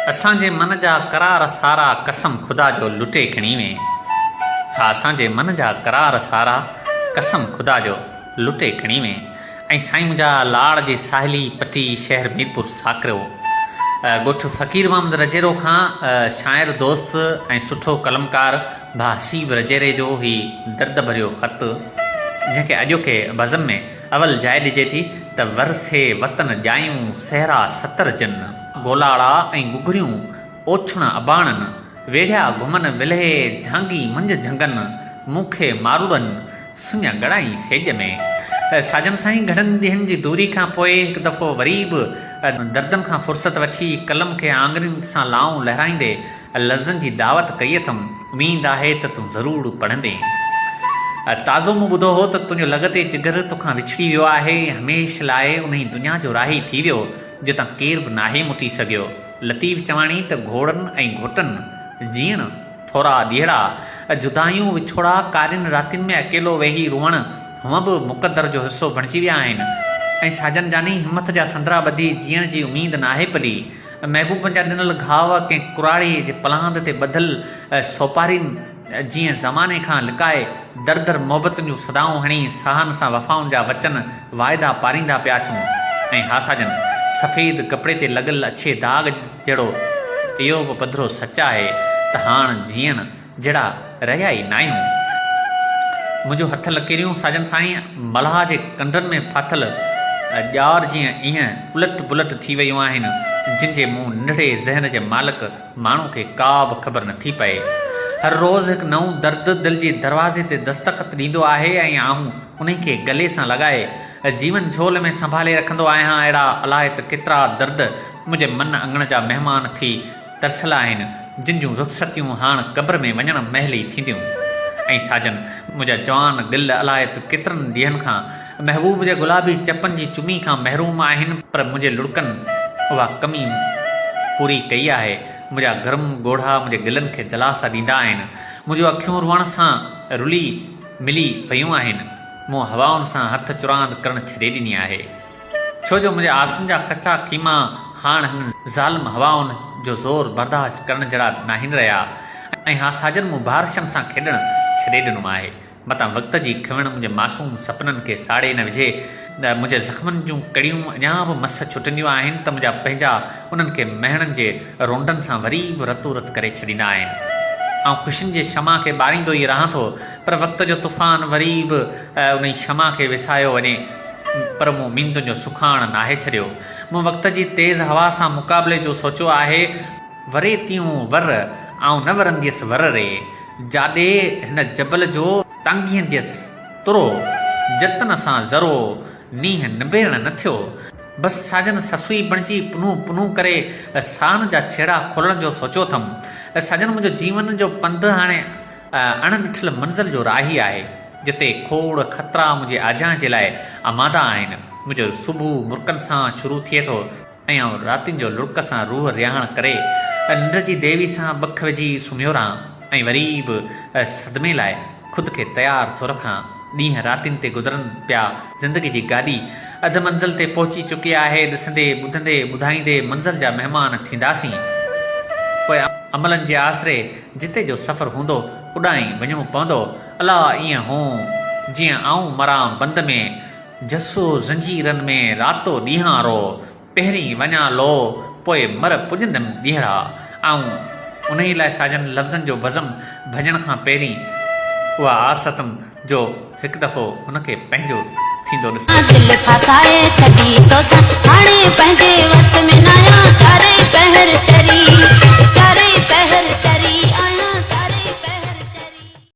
असांजे मन जा करार सारा कसम खुदा जो लुटे खणी में। हा, असांजे मन जा करार सारा कसम खुदा जो लुटे खणी में। ऐं साईं मुंहिंजा लाड़ जी साहिली पटी शहर मीरपुर साकरियो ॻोठ फ़क़ीर मोहम्मद रजेरो खां शाइर दोस्त ऐं सुठो कलमकार भा हसीब रजेरे जो ही दर्द भरियो ख़त, जंहिंखे अॼोके बज़म में अवल जाइ ॾिजे थी त वरसे वतन ॼायूं सहरा 70 जन, गोलाड़ा ऐं गुगरियूं ओछण अबाणनि, वेढ़िया घुमन विलहे झांगी मंझ झंगनि, मूंखे मारूड़नि सुञ गड़ाई सेज में। साजन साईं घणनि ॾींहंनि जी दूरी खां पोइ हिकु दफ़ो वरी बि दर्दनि खां फ़ुर्सत वठी कलम खे आङुरियुनि सां लाऊं लहिराईंदे लफ़्ज़नि जी दावत कई अथमि, उमीद आहे त तूं ज़रूरु पढ़ंदे। ताज़ो मूं ॿुधो हो त तुंहिंजो लॻते जिगर तोखां विछड़ी वियो आहे, हमेशह लाइ उन ई दुनिया जो राही थी वियो जितां केर बि नाहे मुटी सघियो। लतीफ़ चवाणी त घोड़नि ऐं घोटनि जीअण थोरा ॾींहड़ा, जुदायूं विछोड़ा, कारियुनि रातियुनि में अकेलो वेही रुअण हूअं बि मुक़दर जो हिसो बणिजी विया आहिनि। ऐं साजन जानी हिमत जा संदरा ॿधी जीअण जी उमीद नाहे पली। महबूब जा ॾिनल घाव कंहिं कुराड़ी जे पलांद ते ॿधल सोपारीनि जीअं ज़माने खां लिकाए दर दर मोहबतुनि जूं सदाऊं हणी साहन सां वफ़ाउनि जा वचन वाइदा पारींदा पिया अचूं। ऐं हा साजन, सफ़ेद कपिड़े ते लॻल अछे दाग़ जहिड़ो इहो बि पधरो सच आहे त हाणे जीअण जहिड़ा रहिया ई न आहियूं। मुंहिंजो हथ लकीरियूं साजन साईं मलाह जे कंडनि में फाथल ॼार जीअं ईअं उलट पुलट थी वियूं आहिनि, जिन जे मूं नंढड़े ज़हन जे मालिक माण्हू खे का बि ख़बर नथी पए। हर रोज़ु हिकु नओं दर्द दिलि जे दरवाज़े ते दस्तख़त ॾींदो आहे ऐं आऊं उन खे गले सां लॻाए जीवन झोल में संभाले रखंदो आहियां। अहिड़ा अलाए त केतिरा दर्द मुंहिंजे मन अङण जा महिमान थी तरसल आहिनि, जिन जूं रुख़सतियूं हाणे क़ब्र में वञण महिल ई थींदियूं। ऐं साजन, मुंहिंजा जवान दिल अलाए त केतिरनि ॾींहंनि खां महबूब जे गुलाबी चपनि जी चुमी खां महरूम आहिनि, पर मुंहिंजे लुड़कनि उहा कमी पूरी कई आहे। मुंहिंजा गरम ॻोढ़ा मुंहिंजे दिलनि खे दिलासा ॾींदा आहिनि। मुंहिंजूं अखियूं रुअण सां रुली मिली वियूं आहिनि। मूं हवाउनि सां हथ चुरांद करणु छॾे ॾिनी आहे, छो जो मुंहिंजे आंसुनि जा कचा कीमा हाणे हिन ज़ालिम हवाउनि जो ज़ोर बर्दाश्त करण जहिड़ा नाहिनि रहिया। ऐं हा साजन, मूं बारिशनि सां खेॾणु छॾे ॾिनो आहे। मतां वक़्त जी खिवण मुंहिंजे मासूम सपननि खे साड़े न विझे। मुंहिंजे ज़ख़्मनि जूं कड़ियूं अञा बि मस छुटंदियूं आहिनि त मुंहिंजा पंहिंजा उन्हनि खे महणनि जे रोंडनि सां वरी बि रतो रत करे छॾींदा आहिनि। ऐं ख़ुशियुनि जे शमा खे ॿारींदो ई रहां थो, पर वक़्त जो तूफ़ान वरी बि उन ई शमा खे विसायो वञे, पर मूं मींदुनि जो सुखाण नाहे छॾियो। मूं वक़्त जी तेज़ हवा सां मुक़ाबले जो सोचियो आहे, वरे तियूं वर ऐं न वरंदीअसि वर रे, जाॾे हिन जबल जो टांगींदसि तुरो, जतन सां ज़रो नींहं निबेरण न थियो। बसि साजन, ससुई बणिजी पुनू पुनू करे सान जा छेड़ा खोलण जो सोचियो अथमि। साजन, मुंहिंजो जीवन जो पंधु हाणे अणॾिठल मंज़िल जो राही आहे, जिते खोड़ ख़तरा मुंहिंजे आजां जे लाइ आमादा आहिनि। मुंहिंजो सुबुह मुर्कनि सां शुरू थिए थो ऐं रातियुनि जो लुड़क सां रूह रिहाण करे निंड जी देवी सां बख विझी सुम्हियो रहां ऐं वरी बि सदमे लाइ ख़ुदि खे तयारु थो रखां। ॾींहं रातियुनि ते गुज़रनि पिया, ज़िंदगी जी गाॾी अधु मंज़िल ते पहुची चुकी आहे। ॾिसंदे ॿुधंदे ॿुधाईंदे मंज़िल जा महिमान थींदासीं, पोइ अमलनि जे आसिरे जिते जो सफ़र हूंदो उॾाई वञिणो पवंदो। अला ईअं हो जीअं आऊं मरां बंद में, जसो ज़ंजीरनि में रातो ॾींहारो, पहिरीं वञा लो पोइ मर पुॼंदमि ॾींहड़ा। ऐं उन ई लाइ साजन, लफ़्ज़नि जो बज़म भॼण खां पहिरीं उहा आस अथमि जो हिकु दफ़ो हुनखे पंहिंजो थींदो ॾिसां।